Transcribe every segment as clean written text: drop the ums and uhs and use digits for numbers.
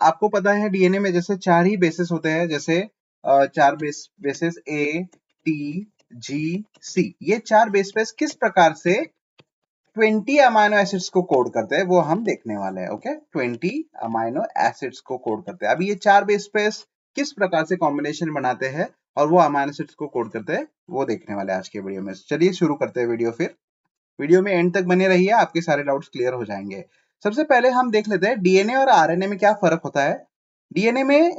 आपको पता है डीएनए में जैसे 4 ही बेसिस होते हैं, जैसे 4 बेसिस ए, टी, जी, सी। ये 4 बेस पेस किस प्रकार से 20 अमाइनो एसिड्स को कोड करते हैं वो हम देखने वाले हैं। ओके, 20 अमाइनो एसिड्स को कोड करते हैं। अभी ये 4 बेस पेस किस प्रकार से कॉम्बिनेशन बनाते हैं और वो अमाइनो एसिड्स को कोड करते हैं वो देखने वाले हैं आज के वीडियो में। चलिए शुरू करते हैं वीडियो। फिर वीडियो में एंड तक बने रहिए, आपके सारे डाउट्स क्लियर हो जाएंगे। सबसे पहले हम देख लेते हैं डीएनए और आरएनए में क्या फर्क होता है। डीएनए में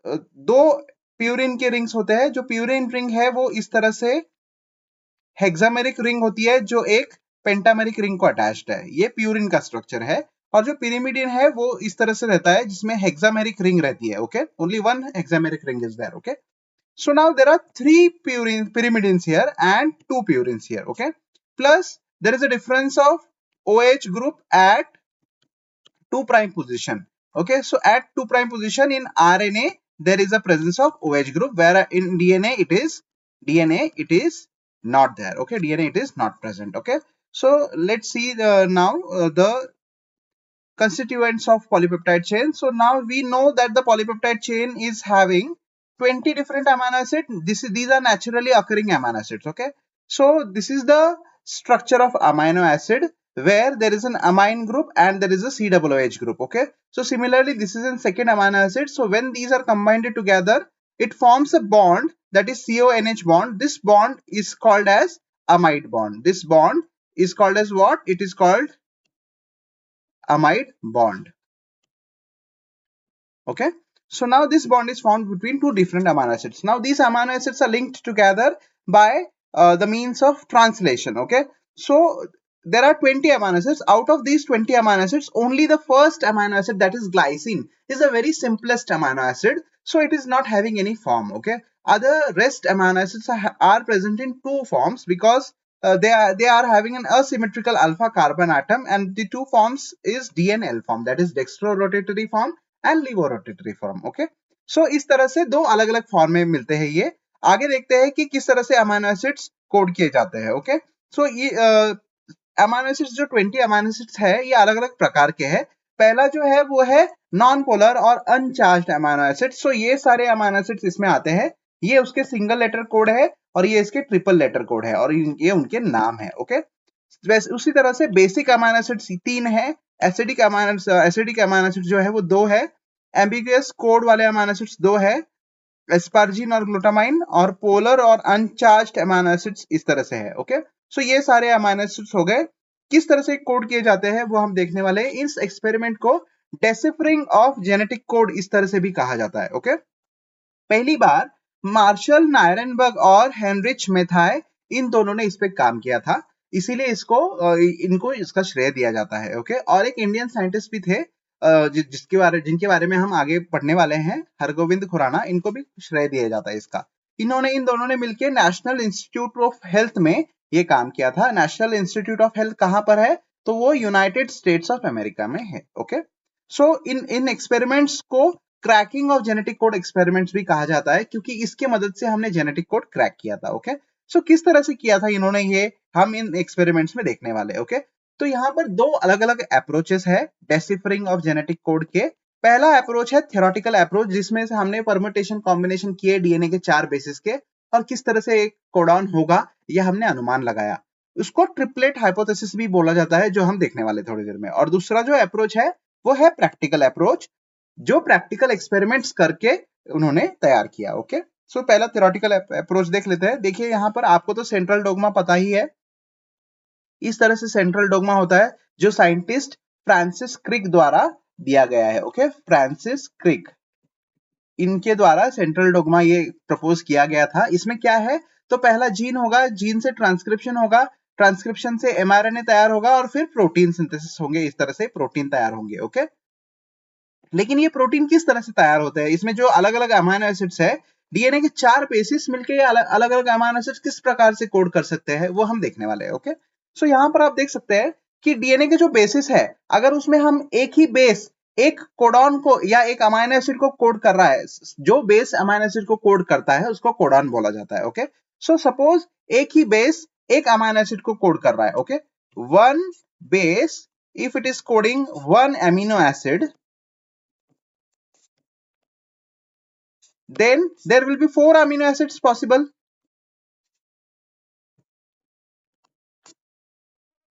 दो प्यूरिन के रिंग्स होते हैं। जो प्यूरिन रिंग है वो इस तरह से हेक्सामेरिक रिंग होती है जो एक पेंटामेरिक रिंग को अटैच्ड है। ये प्यूरिन का स्ट्रक्चर है। और जो पिरिमिडिन है वो इस तरह से रहता है जिसमें हेक्सामेरिक रिंग रहती है। Okay, only one hexameric ring is there. Okay, so now there are 3 pyrimidines here and 2 purines here. Okay, plus there is a difference of OH group at 2 prime position. Okay, so at 2 prime position in RNA there is a presence of OH group, where in DNA it is not there. Okay, DNA it is not present. Okay, so let's see now the constituents of polypeptide chain. So now we know that the polypeptide chain is having 20 different amino acids. These are naturally occurring amino acids. Okay, so this is the structure of amino acid, where there is an amine group and there is a COOH group. Okay, so similarly this is a second amino acid. So when these are combined together, it forms a bond, that is CONH bond. This bond is called as amide bond. This bond is called as what? It is called amide bond. Okay, so now this bond is formed between two different amino acids. Now these amino acids are linked together by the means of translation. Okay, so there are 20 amino acids. Out of these 20 amino acids, only the first amino acid, that is glycine, is the very simplest amino acid, so it is not having any form. Okay, other rest amino acids are present in two forms, because they are having an asymmetrical alpha carbon atom, and the two forms is DNL form, that is dextrorotatory form and levorotatory form. Okay, so इस तरह से दो अलग अलग form में मिलते हैं ये। आगे देखते हैं कि किस तरह से अमाइनो एसिड्स कोड किए जाते हैं। ओके, सो ये अमाइनो एसिड्स जो 20 अमाइनो एसिड्स है ये अलग अलग प्रकार के हैं। पहला जो है वो है नॉन पोलर और अनचार्ज्ड अमाइनो एसिड्स। सो ये सारे अमाइनो एसिड्स इसमें आते हैं। ये उसके सिंगल लेटर कोड है और ये इसके ट्रिपल लेटर कोड है और ये उनके नाम है। ओके, उसी तरह से बेसिक अमाइनो एसिड्स 3 है, एसिडिक अमाइनो एसिड जो है वो 2 है, एम्बिगुअस कोड वाले अमाइनो एसिड्स 2 है, एस्पार्जिन और ग्लूटामाइन, और पोलर और अनचार्ज्ड अमाइनो एसिड्स इस तरह से है। ओके, सो ये सारे अमाइनो एसिड्स हो गए। किस तरह से कोड किए जाते हैं वो हम देखने वाले हैं। इस एक्सपेरिमेंट को डेसिफरिंग ऑफ जेनेटिक कोड इस तरह से भी कहा जाता है। ओके, पहली बार मार्शल नायरनबर्ग और हेनरिच मेथाय, इन दोनों ने इस पे काम किया था, इसीलिए इनको इसका श्रेय दिया जाता है। ओके, और एक इंडियन साइंटिस्ट भी थे जिनके बारे में हम आगे पढ़ने वाले हैं, हरगोविंद खुराना, इनको भी श्रेय दिया जाता है इसका। इन दोनों ने मिलकर नेशनल इंस्टीट्यूट ऑफ हेल्थ में ये काम किया था। नेशनल इंस्टीट्यूट ऑफ हेल्थ कहां पर है? तो वो यूनाइटेड स्टेट्स ऑफ अमेरिका में है। ओके, सो इन एक्सपेरिमेंट्स को cracking of genetic code experiments भी कहा जाता है, क्योंकि इसके मदद से हमने जेनेटिक कोड क्रैक किया था। ओके, सो किस तरह से किया था इन्होंने ये हम इन एक्सपेरिमेंट्स में देखने वाले। ओके, तो यहाँ पर दो अलग अलग अप्रोचेस है डेसिफरिंग ऑफ जेनेटिक कोड के। पहला अप्रोच है थ्योरेटिकल अप्रोच, जिसमें से हमने परम्यूटेशन कॉम्बिनेशन किए डीएनए के 4 बेसिस के, और किस तरह से एक कोडॉन होगा यह हमने अनुमान लगाया। उसको ट्रिपलेट हाइपोथेसिस भी बोला जाता है, जो हम देखने वाले थोड़ी देर में। और दूसरा जो अप्रोच है वो है प्रैक्टिकल अप्रोच, जो प्रैक्टिकल एक्सपेरिमेंट्स करके उन्होंने तैयार किया। ओके, सो पहला थ्योरेटिकल अप्रोच देख लेते हैं। देखिए यहाँ पर आपको तो सेंट्रल डोग्मा पता ही है। इस तरह से सेंट्रल डोग्मा होता है, जो साइंटिस्ट फ्रांसिस क्रिक द्वारा दिया गया है। ओके, फ्रांसिस क्रिक, इनके द्वारा सेंट्रल डोग्मा ये प्रपोज किया गया था। इसमें क्या है, तो पहला जीन होगा, जीन से ट्रांसक्रिप्शन होगा, ट्रांसक्रिप्शन से एमआरएनए तैयार होगा, और फिर प्रोटीन सिंथेसिस होंगे। इस तरह से प्रोटीन तैयार होंगे। ओके, लेकिन ये प्रोटीन किस तरह से तैयार होते हैं? इसमें जो अलग अलग अमाइनो एसिड्स है, डीएनए के 4 बेसिस मिलकर अलग अलग अमाइनो एसिड्स किस प्रकार से कोड कर सकते हैं वो हम देखने वाले हैं। ओके, सो यहाँ पर आप देख सकते हैं कि डीएनए के जो बेसिस है, अगर उसमें हम एक ही बेस एक कोडॉन को या एक अमाइनो एसिड को कोड कर रहा है, जो बेस अमाइनो एसिड को कोड करता है उसको कोडॉन बोला जाता है। ओके, सो सपोज एक ही बेस एक अमाइनो एसिड को कोड कर रहा है। Okay, one base, if it is coding one amino acid, then there will be 4 amino acids possible.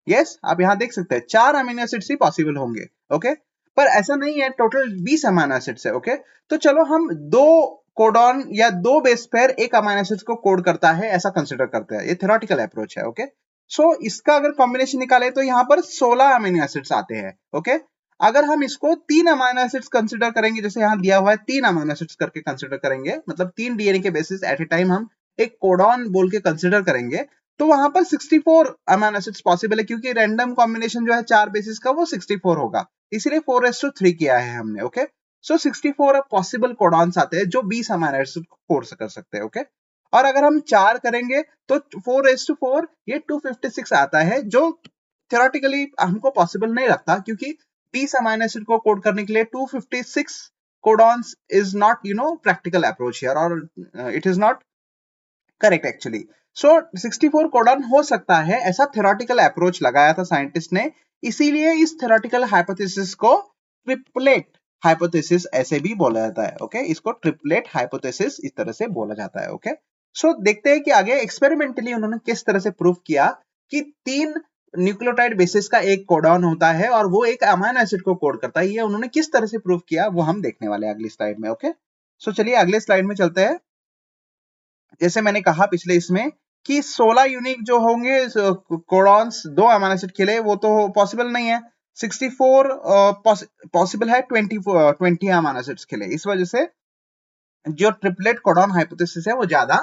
Yes आप यहां देख सकते हैं 4 अमीनो एसिड्स ही पॉसिबल होंगे। ओके पर ऐसा नहीं है, टोटल 20 अमीनो एसिड्स है। ओके तो चलो हम दो कोडॉन या दो बेस पेयर एक अमीनो एसिड्स को कोड करता है ऐसा कंसिडर करते हैं, ये थ्योरेटिकल अप्रोच है। ओके सो इसका अगर कॉम्बिनेशन निकाले तो यहाँ पर 16 अमीनो एसिड्स आते हैं। ओके अगर हम इसको 3 अमीनो एसिड्स कंसिडर करेंगे, जैसे यहाँ दिया हुआ है 3 अमीनो एसिड्स करके कंसिडर करेंगे, मतलब 3 डीएनए के बेसिस एट ए टाइम हम एक कोडॉन बोल के कंसिडर करेंगे, तो वहां पर 64 अमीनो एसिड्स पॉसिबल है, क्योंकि रैंडम कॉम्बिनेशन जो है 4 बेसिस का वो 64 होगा, इसीलिए 4:3 किया है हमने। ओके सो 64 पॉसिबल कोडॉन्स आते हैं जो 20 अमीनो एसिड कोड कर सकते हैं। ओके और अगर हम 4 करेंगे तो 4:4 ये 256 आता है, जो थ्योरेटिकली हमको पॉसिबल नहीं लगता, क्योंकि 20 अमीनो एसिड को कोड करने के लिए 256 codons is not practical approach here, और it is not correct actually. So 64 codon हो सकता है, ऐसा थ्योरेटिकल अप्रोच लगाया था साइंटिस्ट ने, इसीलिए इस थ्योरेटिकल हाइपोथेसिस को ट्रिपलेट हाइपोथेसिस ऐसे भी बोला जाता है। ओके इसको ट्रिपलेट हाइपोथेसिस इस तरह से बोला जाता है। ओके सो देखते हैं कि आगे एक्सपेरिमेंटली उन्होंने किस तरह से प्रूव किया कि 3 न्यूक्लियोटाइड बेसिस का एक कोडॉन होता है और वो एक अमीनो एसिड को कोड करता है। ये उन्होंने किस तरह से प्रूव किया वो हम देखने वाले हैं अगली स्लाइड में। ओके सो चलिए अगले स्लाइड में चलते हैं। जैसे मैंने कहा पिछले इसमें कि 16 यूनिक जो होंगे कोडॉन्स दो अमीनो एसिड के लिए, वो तो पॉसिबल नहीं है। 64 पॉसिबल है 20 अमीनो एसिड्स के लिए, इस वजह से जो ट्रिपलेट कोडॉन हाइपोथेसिस है वो ज्यादा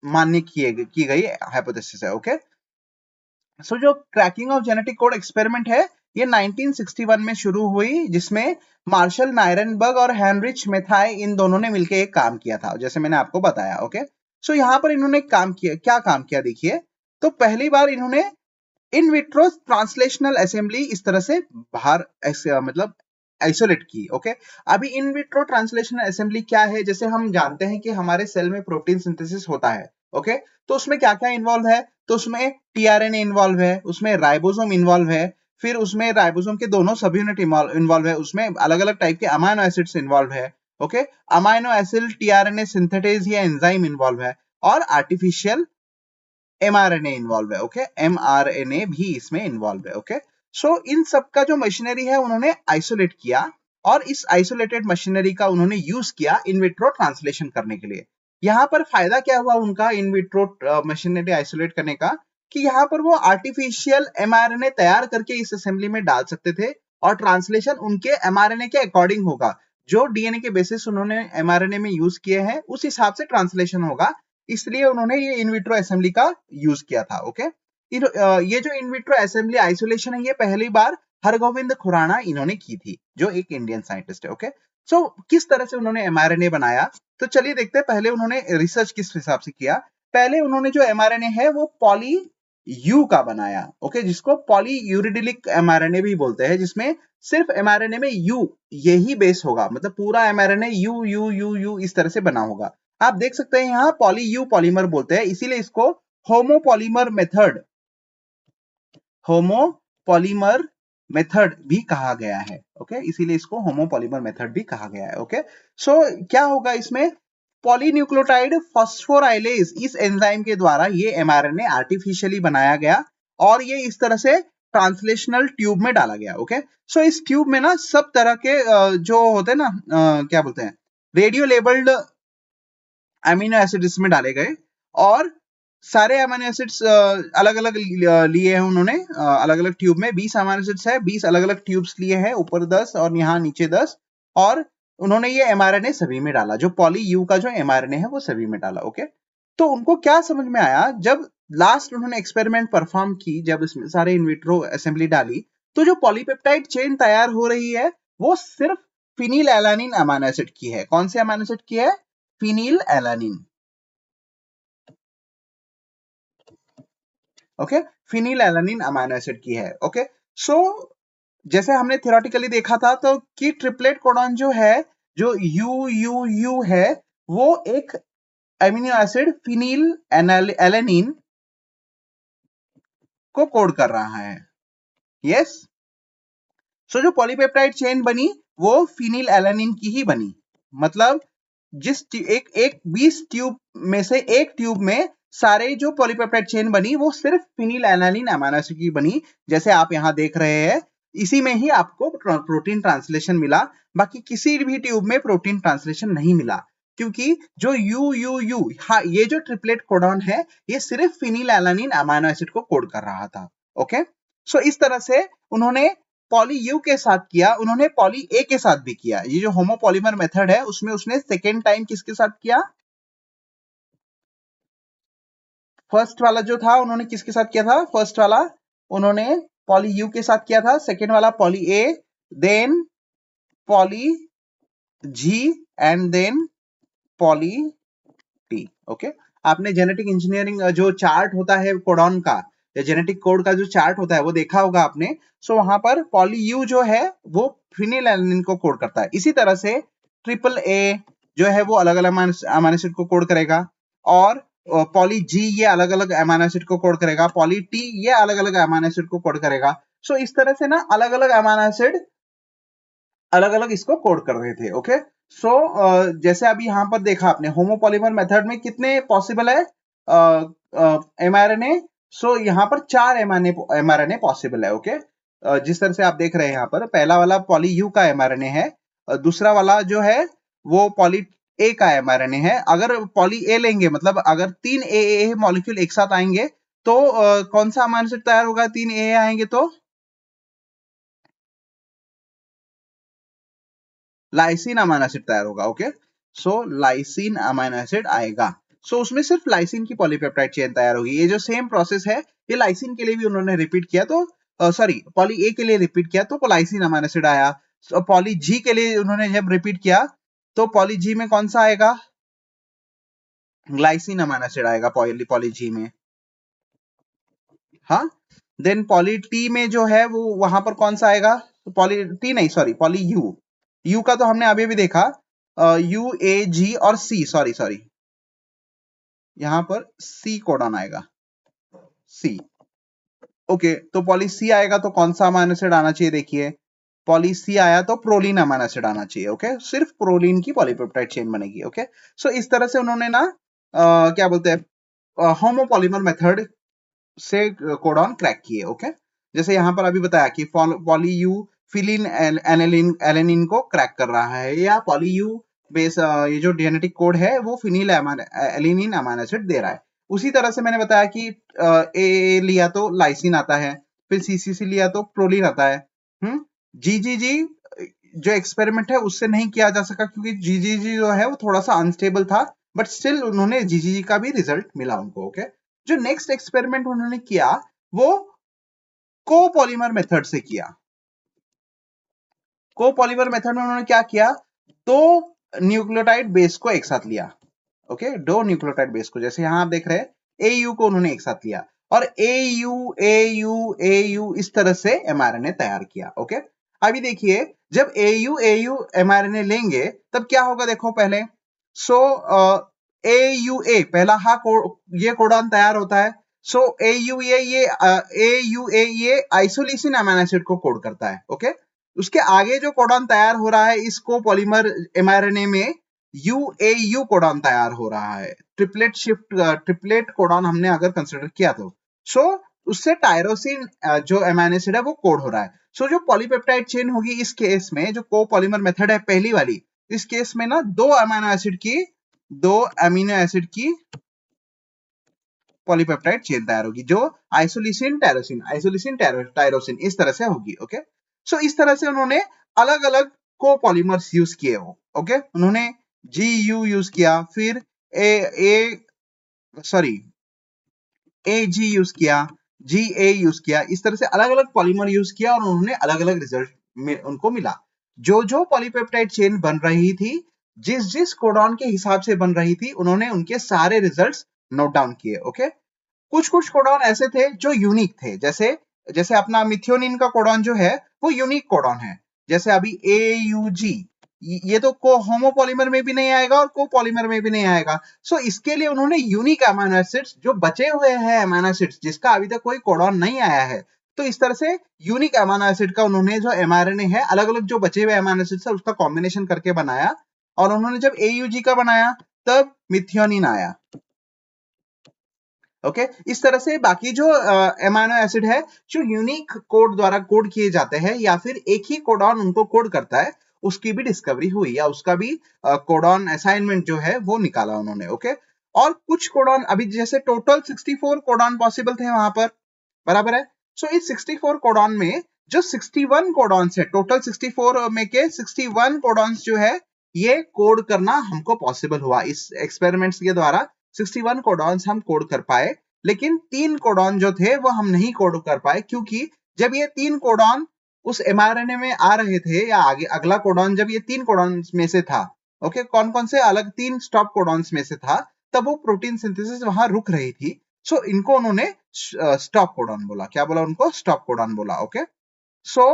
मान्य की गई हाइपोथेसिस है। ओके सो जो cracking of genetic code experiment है ये 1961 में शुरू हुई, जिसमें मार्शल नायरनबर्ग और हेनरिच मेथाई इन दोनों ने मिलकर एक काम किया था, जैसे मैंने आपको बताया। ओके सो यहाँ पर इन्होंने काम किया, क्या काम किया देखिए। तो पहली बार इन्होंने इन विट्रो ट्रांसलेशनल असेंबली इस तरह से बाहर मतलब आइसोलेट की। ओके अभी इन विट्रो ट्रांसलेशनल असेंबली क्या है, जैसे हम जानते हैं कि हमारे सेल में प्रोटीन सिंथेसिस होता है। ओके तो उसमें क्या क्या इन्वॉल्व है, तो उसमें टीआरएनए इन्वॉल्व है, उसमें राइबोसोम इन्वॉल्व है, फिर उसमें राइबोसोम के दोनों सब यूनिट इन्वॉल्व है, उसमें अलग अलग टाइप के अमाइनो एसिड्स इन्वॉल्व है। Okay amino acid tRNA synthetase या एंजाइम इन्वॉल्व है, और आर्टिफिशियल एमआरएनए इन्वॉल्व है। ओके एमआरएनए भी इसमें इन्वॉल्व है। ओके सो इन सब का जो मशीनरी है उन्होंने आइसोलेट किया, और इस आइसोलेटेड मशीनरी का उन्होंने यूज किया इन विट्रो ट्रांसलेशन करने के लिए। यहाँ पर फायदा क्या हुआ उनका इन विट्रो मशीनरी आइसोलेट करने का, कि यहाँ पर वो आर्टिफिशियल एमआरएनए तैयार करके इस असेंबली में डाल सकते थे, और ट्रांसलेशन उनके एमआरएनए के अकॉर्डिंग होगा, जो डीएनए के बेसिस उन्होंने एमआरएनए में यूज किए हैं उस हिसाब से ट्रांसलेशन होगा, इसलिए उन्होंने ये इन विट्रो असेंबली का यूज किया था। ओके ये जो इन विट्रो असेंबली आइसोलेशन है ये पहली बार हरगोविंद खुराना इन्होंने की थी, जो एक इंडियन साइंटिस्ट है। ओके सो किस तरह से उन्होंने एमआरएनए बनाया, तो चलिए देखते हैं पहले उन्होंने रिसर्च किस हिसाब से किया। पहले उन्होंने जो एमआरएनए है वो पॉली यू का बनाया। ओके जिसको पॉली यूरिडिलिक एमआरएनए भी बोलते हैं, जिसमें सिर्फ एमआरएनए में यू यही बेस होगा, मतलब पूरा mRNA you you you you इस तरह से बना होगा। आप देख सकते हैं यहाँ पॉली यू पॉलीमर बोलते हैं, इसीलिए इसको होमोपॉलीमर मेथड भी कहा गया है। ओके इसीलिए इसको होमोपॉलीमर मेथड भी कहा गया है। ओके सो क्या होगा इसमें, पॉलीन्यूक्लियोटाइड फॉस्फोराइलेज इस एंजाइम के द्वारा ये एमआरएनए आर्टिफिशियली बनाया गया, और ये इस तरह से ट्रांसलेशनल ट्यूब में डाला गया। ओके सो इस ट्यूब में ना सब तरह के जो होते हैं ना क्या बोलते हैं, रेडियो लेबल्ड अमीनो एसिड इसमें डाले गए, और सारे अमीनो एसिड्स अलग अलग लिए हैं उन्होंने, अलग अलग ट्यूब में 20 अमीनो एसिड्स है, 20 अलग अलग ट्यूब्स लिए हैं, ऊपर 10 और यहाँ नीचे 10, और उन्होंने ये एमआरएनए सभी में डाला, जो पॉली यू का जो एमआरएनए है वो सभी में डाला। ओके तो उनको क्या समझ में आया, जब लास्ट उन्होंने एक्सपेरिमेंट परफॉर्म की, जब इसमें सारे इनविट्रो असेंबली डाली, तो जो पॉलीपेप्टाइड चेन तैयार हो रही है वो सिर्फ फिनिल एलानिन अमीनो एसिड की है। कौन से अमीनो एसिड की है, phenyl alanine. Okay phenyl alanine amino acid की है। ओके सो जैसे हमने थियोरेटिकली देखा था तो कि ट्रिपलेट कोडॉन जो है, जो यू यू यू है, वो एक अमीनो एसिड फिनिल एलानिन को कोड कर रहा है। यस सो जो पॉलीपेप्टाइड चेन बनी वो फिनिल एलानिन की ही बनी, मतलब एक 20 ट्यूब में से एक ट्यूब में सारे जो पॉलीपेप्टाइड चेन बनी वो सिर्फ फिनिलएलानिन अमीनो एसिड की बनी, जैसे आप यहाँ देख रहे हैं। इसी में ही आपको प्रोटीन ट्रांसलेशन मिला, बाकी किसी भी ट्यूब में प्रोटीन ट्रांसलेशन नहीं मिला, क्योंकि जो यू हाँ, ये जो ट्रिपलेट कोडॉन है ये सिर्फ फिनिलएलानिन अमीनो एसिड को कोड कर रहा था। ओके, सो इस तरह से उन्होंने पॉली यू के साथ किया, उन्होंने पॉली ए के साथ भी किया। ये जो होमोपॉलीमर मेथड है उसमें उसने सेकेंड टाइम किसके साथ किया? फर्स्ट वाला जो था उन्होंने किसके साथ किया था? फर्स्ट वाला उन्होंने पॉली यू के साथ किया था, सेकेंड वाला poly A, then poly G and then poly T. Okay, आपने जेनेटिक इंजीनियरिंग जो चार्ट होता है कोडॉन का या जेनेटिक कोड का जो चार्ट होता है वो देखा होगा आपने। सो वहां पर पॉली यू जो है वो फिनिलएलानिन को कोड करता है। इसी तरह से ट्रिपल ए जो है वो अलग अलग अमीनो एसिड को कोड करेगा, और पॉली जी ये अलग अलग अमीनो एसिड को कोड करेगा, पॉली टी ये अलग अलग अमीनो एसिड को कोड करेगा। सो इस तरह से ना अलग अलग अमीनो एसिड अलग अलग इसको कोड कर रहे थे। ओके, सो जैसे अभी यहाँ पर देखा आपने होमोपॉलीमर मेथड में कितने पॉसिबल है एमआरएनए? सो यहाँ पर 4 एमआरएनए पॉसिबल है। ओके, जिस तरह से आप देख रहे हैं यहाँ पर पहला वाला पॉली यू का एमआरएनए है, दूसरा वाला जो है वो पॉली ए का एमआरएनए है। अगर पॉली ए लेंगे, मतलब अगर 3 ए मॉलिक्यूल एक साथ आएंगे तो कौन सा अमीनो एसिड तैयार होगा? 3 ए आएंगे तो लाइसिन अमीनो एसिड तैयार होगा। ओके, सो लाइसिन अमीनो एसिड आएगा। सो उसमें सिर्फ लाइसिन की पॉलीपेप्टाइड चेन तैयार होगी। ये जो सेम प्रोसेस है ये लाइसिन के लिए भी उन्होंने रिपीट किया, तो सॉरी पॉली ए के लिए रिपीट किया तो लाइसिन अमीनो एसिड आया। पॉली जी के लिए उन्होंने जब रिपीट किया तो पॉली जी में कौन सा आएगा? ग्लाइसिन अमीनो एसिड आएगा पॉली जी में। हाँ, देन पॉली टी में जो है वो वहां पर कौन सा आएगा? पॉली टी नहीं, सॉरी पॉली यू। यू का तो हमने अभी भी देखा, यू ए जी और सी, सॉरी सॉरी यहां पर सी कोडॉन आएगा, सी। ओके, तो पॉली सी आएगा तो कौन सा अमीनो एसिड आना चाहिए? देखिए पॉली सी आया तो प्रोलीन अमीनो एसिड आना चाहिए। ओके, सिर्फ प्रोलीन की पॉलीपेप्टाइड चेन बनेगी। ओके, सो इस तरह से उन्होंने ना क्या बोलते हैं होमोपॉलीमर मेथड से कोडॉन क्रैक किए। ओके, जैसे यहाँ पर अभी बताया कि पॉली यू फिलिन एलेनिन को क्रैक कर रहा है, या पॉली यू बेस ये जो जेनेटिक कोड है वो फिनिल एलेनिन अमीनो एसिड दे रहा है। उसी तरह से मैंने बताया कि ए लिया तो लाइसिन आता है, फिर सी लिया तो प्रोलीन आता है। जी जो एक्सपेरिमेंट है उससे नहीं किया जा सका क्योंकि जी जो है वो थोड़ा सा अनस्टेबल था, बट स्टिल उन्होंने जी का भी रिजल्ट मिला उनको। ओके, जो नेक्स्ट एक्सपेरिमेंट उन्होंने किया वो कोपॉलीमर मेथड से किया। कोपॉलीमर मेथड में उन्होंने क्या किया? दो न्यूक्लियोटाइड बेस को एक साथ लिया। ओके, दो न्यूक्लियोटाइड बेस को, जैसे यहां आप देख रहे हैं एयू को उन्होंने एक साथ लिया और एयू इस तरह से एमआरएनए तैयार किया। ओके, अभी देखिए जब एयू एमआरएनए लेंगे तब क्या होगा? देखो पहले सो एयूए पहला ये कोडॉन तैयार होता है। सो एयूए ये आइसोलेशन अमीनो एसिड को कोड करता है। ओके, उसके आगे जो कोडॉन तैयार हो रहा है इस कोपॉलीमर एमआरएनए में यूएयू कोडॉन तैयार हो रहा है। ट्रिपलेट कोडॉन हमने अगर कंसिडर किया तो सो उससे टायरोसिन जो अमीनो एसिड है वो कोड हो रहा है। सो जो पॉलीपेप्टाइड चेन होगी इस केस में, जो कोपॉलीमर मेथड है पहली वाली, इस केस में ना दो अमीनो एसिड की पॉलीपेप्टाइड चेन तैयार होगी जो आइसोलिसिन टायरोसिन इस तरह से होगी। ओके, सो इस तरह से उन्होंने अलग अलग कोपॉलीमर्स यूज किए हो। ओके, उन्होंने GU यूज किया, फिर AG यूज किया, GA यूज किया, इस तरह से अलग अलग पॉलीमर यूज किया और उन्होंने अलग अलग रिजल्ट उनको मिला। जो पॉलीपेप्टाइड चेन बन रही थी, जिस कोडॉन के हिसाब से बन रही थी, उन्होंने उनके सारे रिजल्ट्स नोट डाउन किए। ओके, कुछ कोडॉन ऐसे थे जो यूनिक थे, जैसे अपना मिथियोनिन का कोडॉन जो है वो यूनिक कोडॉन है। जैसे अभी AUG ये तो होमोपॉलीमर में भी नहीं आएगा और कोपॉलीमर में भी नहीं आएगा। सो इसके लिए उन्होंने यूनिक अमीनो एसिड्स जो बचे हुए हैं अमीनो एसिड्स जिसका अभी तक कोई कोडॉन नहीं आया है, तो इस तरह से यूनिक अमीनो एसिड का उन्होंने जो एमआरएनए है अलग अलग जो बचे हुए अमीनो एसिड्स है उसका कॉम्बिनेशन करके बनाया और उन्होंने जब AUG का बनाया तब मिथियोनिन आया। ओके इस तरह से बाकी जो एमाइनो एसिड है जो यूनिक कोड द्वारा कोड किए जाते हैं या फिर एक ही कोडॉन उनको कोड करता है, उसकी भी डिस्कवरी हुई या उसका भी कोडॉन असाइनमेंट जो है वो निकाला उन्होंने। ओके और कुछ कोडॉन अभी जैसे टोटल 64 कोडॉन पॉसिबल थे वहां पर, बराबर है। सो इस 64 कोडॉन में जो 61 कोडॉन्स है, टोटल 64 में के 61 कोडॉन्स जो है ये कोड करना हमको पॉसिबल हुआ इस एक्सपेरिमेंट्स के द्वारा। 61 कोडॉन्स हम कोड कर पाए, लेकिन 3 कोडॉन जो थे वो हम नहीं कोड कर पाए, क्योंकि जब ये 3 कोडॉन उस mRNA में आ रहे थे या आगे अगला कोडॉन जब ये 3 कोडॉन में से था, ओके कौन कौन से अलग 3 स्टॉप कोडॉन्स में से था, तब वो प्रोटीन सिंथेसिस वहां रुक रही थी। सो इनको उन्होंने स्टॉप कोडॉन बोला। क्या बोला उनको? स्टॉप कोडॉन बोला। ओके सो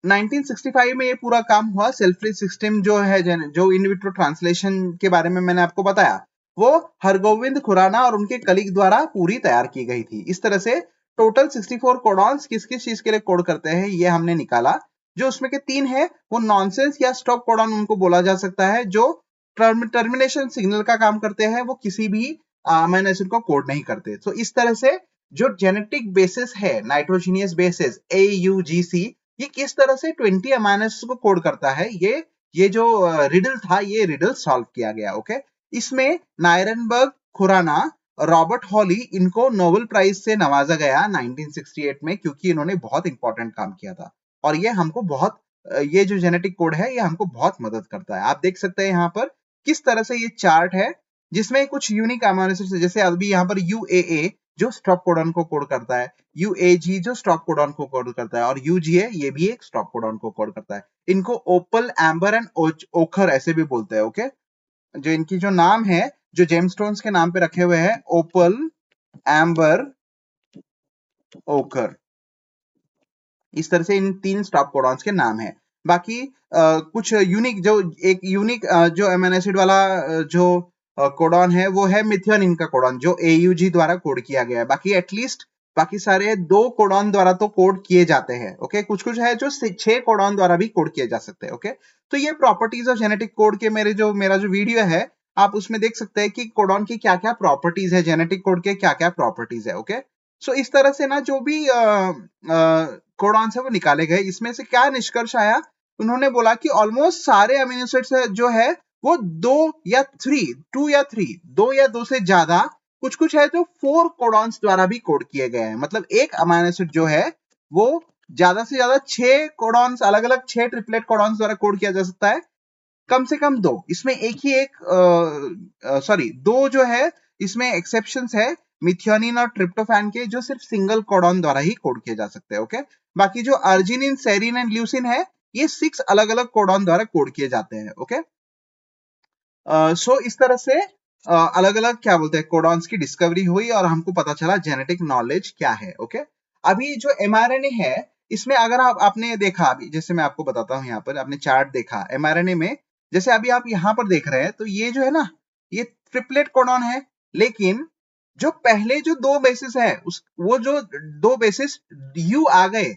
1965 में ये पूरा काम हुआ। सेल्फ सिस्टम जो है जो इन विट्रो ट्रांसलेशन के बारे में मैंने आपको बताया, वो हरगोविंद खुराना और उनके कलीग द्वारा पूरी तैयार की गई थी। इस तरह से टोटल 64 कोडॉन्स किस किस चीज के लिए कोड करते हैं ये हमने निकाला। जो उसमें के 3 है वो नॉनसेंस या स्टॉप कोडॉन उनको बोला जा सकता है, जो टर्मिनेशन सिग्नल का काम करते हैं, वो किसी भी अमीनो एसिड को कोड नहीं करते। तो इस तरह से जो जेनेटिक बेसिस है नाइट्रोजीनियस बेसिस AUGC, ये किस तरह से 20 अमीनो एसिड्स को कोड करता है, ये जो रिडल था ये रिडल सॉल्व किया गया। ओके इसमें नायरनबर्ग, खुराना, रॉबर्ट हॉली इनको नोबेल प्राइज से नवाजा गया 1968 में, क्योंकि इन्होंने बहुत इंपॉर्टेंट काम किया था और ये हमको बहुत ये जो जेनेटिक कोड है ये हमको बहुत मदद करता है। आप देख सकते हैं यहाँ पर किस तरह से ये चार्ट है जिसमें कुछ यूनिक अमीनो एसिड्स, जैसे अभी यहाँ पर UAA जो स्टॉप कोडॉन को कोड करता है, UAG जो स्टॉप कोडॉन को कोड करता है, और UGA ये भी एक स्टॉप कोडॉन को कोड करता है। इनको ओपल, एम्बर एंड ओखर ऐसे भी बोलते हैं। ओके जो इनकी जो नाम है जो जेमस्टोन्स के नाम पे रखे हुए हैं, ओपल, एम्बर, ओखर, इस तरह से इन 3 स्टॉप कोडॉन्स के नाम है। बाकी कुछ यूनिक जो एक यूनिक जो अमीनो एसिड वाला जो कोडॉन है वो है मिथियोनिन का कोडॉन, जो AUG द्वारा कोड किया गया है। बाकी एटलीस्ट बाकी सारे 2 कोडॉन द्वारा तो कोड किए जाते हैं। ओके कुछ कुछ है जो 6 कोडॉन द्वारा भी कोड किए जा सकते हैं। ओके तो ये प्रॉपर्टीज ऑफ जेनेटिक कोड के मेरा जो वीडियो है आप उसमें देख सकते हैं कि कोडॉन की क्या क्या प्रॉपर्टीज है, जेनेटिक कोड के क्या क्या प्रॉपर्टीज है। ओके सो इस तरह से ना जो भी कोडॉन्स है वो निकाले गए। इसमें से क्या निष्कर्ष आया, उन्होंने बोला कि ऑलमोस्ट सारे अमीनो एसिड्स जो है वो 2 या 2 से ज्यादा, कुछ कुछ है जो 4 कोडॉन्स द्वारा भी कोड किए गए हैं। मतलब एक अमीनो एसिड जो है वो ज्यादा से ज्यादा 6 कोडॉन्स, अलग अलग 6 ट्रिपलेट कोडॉन्स द्वारा कोड किया जा सकता है, कम से कम 2। इसमें एक ही एक सॉरी 2 जो है इसमें एक्सेप्शंस है, मिथियोनिन और ट्रिप्टोफैन के, जो सिर्फ सिंगल कोडॉन द्वारा ही कोड किए जा सकते हैं। ओके बाकी जो अर्जिनिन, सेरिन एंड ल्यूसिन है ये 6 अलग अलग कोडॉन द्वारा कोड किए जाते हैं। ओके सो इस तरह से अलग अलग क्या बोलते हैं कोडॉन्स की डिस्कवरी हुई और हमको पता चला जेनेटिक नॉलेज क्या है। ओके अभी जो mRNA है इसमें अगर आपने देखा, अभी जैसे मैं आपको बताता हूँ, यहाँ पर आपने चार्ट देखा mRNA में, जैसे अभी आप यहाँ पर देख रहे हैं तो ये जो है ना ये ट्रिपलेट कोडॉन है, लेकिन जो पहले जो 2 बेसिस है वो जो 2 बेसिस U आ गए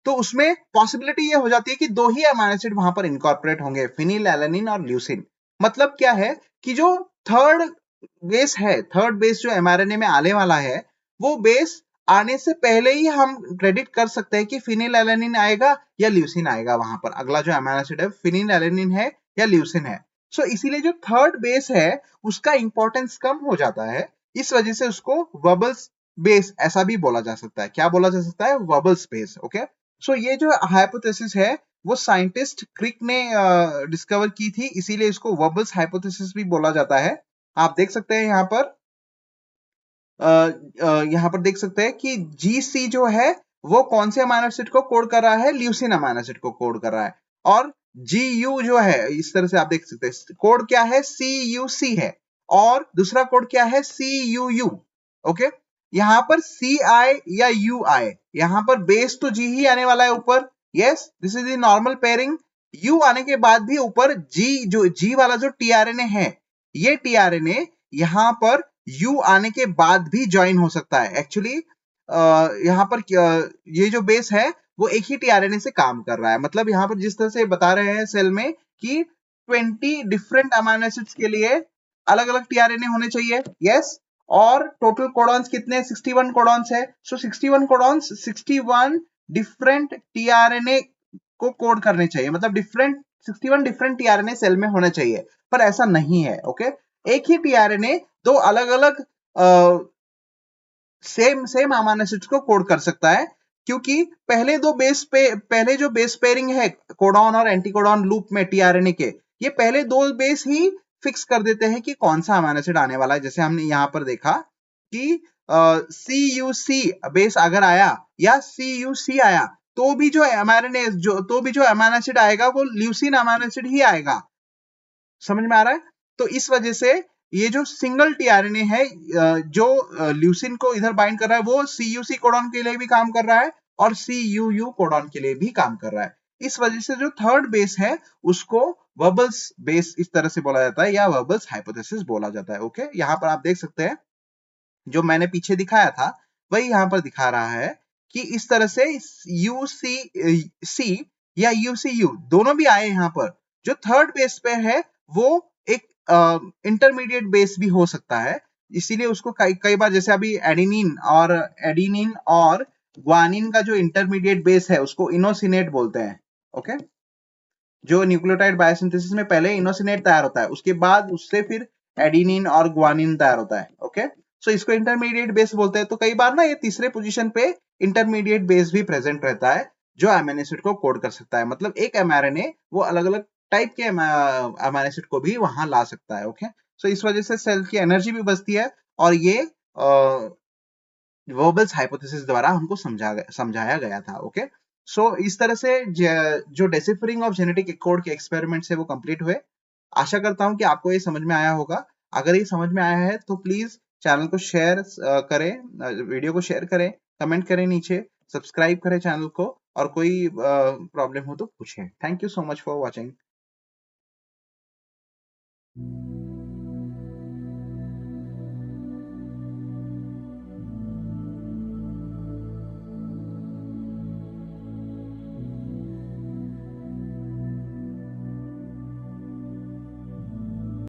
तो उसमें पॉसिबिलिटी ये हो जाती है कि 2 ही अमीनो एसिड वहां पर इनकॉर्पोरेट होंगे, फिनिलएलनिन और ल्यूसिन। मतलब क्या है कि जो थर्ड बेस है, थर्ड बेस जो mRNA में आने वाला है, वो बेस आने से पहले ही हम प्रेडिक्ट कर सकते हैं कि फिनिलएलनिन आएगा या ल्यूसिन आएगा। वहां पर अगला जो अमीनो एसिड है फिनिलएलनिन है या ल्यूसिन है। सो इसीलिए जो थर्ड बेस है उसका इंपॉर्टेंस कम हो जाता है, इस वजह से उसको वबल्स बेस ऐसा भी बोला जा सकता है। क्या बोला जा सकता है? वबल्स बेस। ओके सो ये जो हाइपोथेसिस है वो साइंटिस्ट क्रिक ने डिस्कवर की थी, इसीलिए इसको वबल्स हाइपोथेसिस भी बोला जाता है। आप देख सकते हैं यहाँ पर देख सकते हैं कि GC जो है वो कौन से अमीनो एसिड को कोड कर रहा है? ल्यूसिन अमीनो एसिड को कोड कर रहा है। और GU जो है इस तरह से आप देख सकते हैं कोड क्या है? CUC है। और दूसरा कोड क्या है? CUU। ओके यहाँ पर CI या UI, यहाँ पर बेस तो G ही आने वाला है ऊपर। Yes this is the normal pairing. U आने के बाद भी ऊपर G वाला जो tRNA है, ये tRNA यहाँ पर U आने के बाद भी ज्वाइन हो सकता है। एक्चुअली यहाँ पर ये जो बेस है वो एक ही टीआरएनए से काम कर रहा है। मतलब यहाँ पर जिस तरह से बता रहे हैं सेल में कि 20 डिफरेंट अमाइनो एसिड्स के लिए अलग अलग टीआरएनए होने चाहिए, यस, और टोटल कोडॉन्स कितने, 61 कोडॉन्स है। सो 61 कोडॉन्स 61 डिफरेंट टीआरएनए को कोड करने चाहिए, मतलब 61 डिफरेंट टीआरएनए सेल में होने चाहिए, पर ऐसा नहीं है। ओके, एक ही टीआरएनए दो अलग अलग सेम अमाइनो एसिड्स को कोड कर सकता है, क्योंकि पहले जो बेस पेयरिंग है कोडॉन और एंटीकोडॉन लूप में टीआरएनए के, ये पहले दो बेस ही फिक्स कर देते हैं कि कौन सा अमाइनो एसिड आने वाला है। जैसे हमने यहाँ पर देखा कि CUC बेस अगर आया या CUC आया तो भी जो अमाइनो एसिड आएगा वो ल्यूसीन अमाइनो एसिड ही आएगा। समझ में आ रहा है? तो इस वजह से ये जो सिंगल टीआरएनए है जो ल्यूसिन को इधर बाइंड कर रहा है, वो CUC कोडॉन के लिए भी काम कर रहा है और CUU कोडॉन के लिए भी काम कर रहा है। इस वजह से जो थर्ड बेस है उसको वर्बल्स बेस इस तरह से बोला जाता है या वर्बल्स हाइपोथेसिस बोला जाता है। ओके, यहाँ पर आप देख सकते हैं जो मैंने पीछे दिखाया था वही यहाँ पर दिखा रहा है कि इस तरह से UCC या UCU दोनों भी आए यहाँ पर। जो थर्ड बेस पे है वो एक इंटरमीडिएट बेस भी हो सकता है, इसीलिए उसको कई बार, जैसे अभी एडिनिन और ग्वानिन का जो इंटरमीडिएट बेस है उसको इनोसिनेट बोलते हैं। ओके, जो न्यूक्लियोटाइड बायोसिंथेसिस में पहले इनोसिनेट तैयार होता है, उसके बाद उससे फिर एडिनिन और ग्वानिन तैयार होता है। ओके, सो इसको इंटरमीडिएट बेस बोलते हैं। तो कई बार ना ये तीसरे पोजीशन पे इंटरमीडिएट बेस भी प्रेजेंट रहता है जो अमीनो एसिड को कोड कर सकता है। मतलब एक एमआरएनए वो अलग अलग टाइप के अमीनो एसिड को भी वहां ला सकता है। ओके, सो इस वजह से सेल की एनर्जी भी बचती है और ये वर्बल्स हाइपोथेसिस द्वारा हमको समझाया गया था। ओके, सो इस तरह से जो डेसिफरिंग ऑफ जेनेटिक कोड के एक्सपेरिमेंट्स है वो कंप्लीट हुए। आशा करता हूं कि आपको ये समझ में आया होगा। अगर ये समझ में आया है तो प्लीज चैनल को शेयर करें, वीडियो को शेयर करें, कमेंट करें नीचे, सब्सक्राइब करें चैनल को, और कोई प्रॉब्लम हो तो पूछें। Thank you so much for watching.